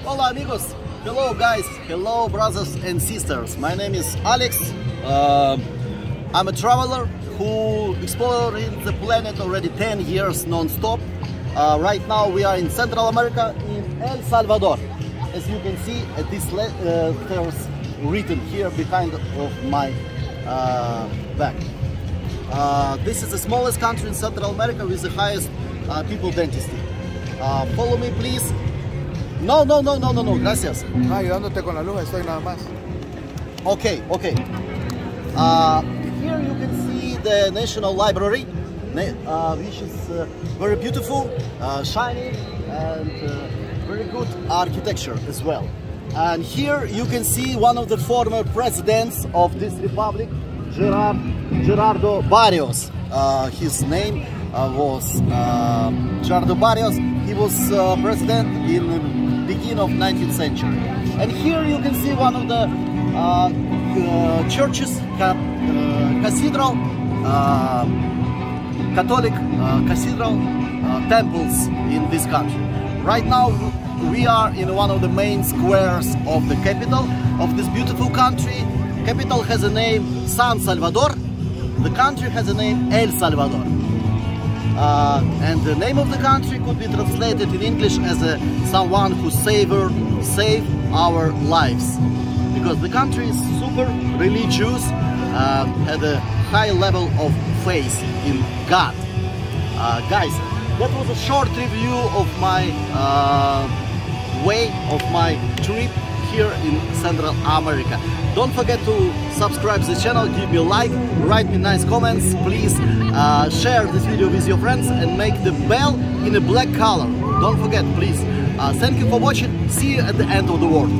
Hola amigos, hello guys, hello brothers and sisters. My name is Alex. I'm a traveler who exploring the planet already 10 years non-stop. Right now we are in Central America, in El Salvador. As you can see, this there's written here behind of my back. This is the smallest country in Central America with the highest people density. Follow me please. No, gracias. No, ayudándote con la luz, estoy nada más. Okay. Here you can see the National Library, which is very beautiful, shiny, and very good architecture as well. And here you can see one of the former presidents of this republic, Gerardo Barrios. His name was Gerardo Barrios. He was president in the beginning of 19th century. And here you can see one of the churches, cathedral, Catholic cathedral temples in this country. Right now we are in one of the main squares of the capital of this beautiful country. Capital has a name San Salvador. The country has a name El Salvador. And the name of the country could be translated in English as someone who saved our lives. Because the country is super religious, had a high level of faith in God. Guys, that was a short review of my my trip here in Central America. Don't forget to subscribe to the channel, give me a like, write me nice comments, please share this video with your friends and make the bell in a black color. Don't forget, please. Thank you for watching. See you at the end of the world.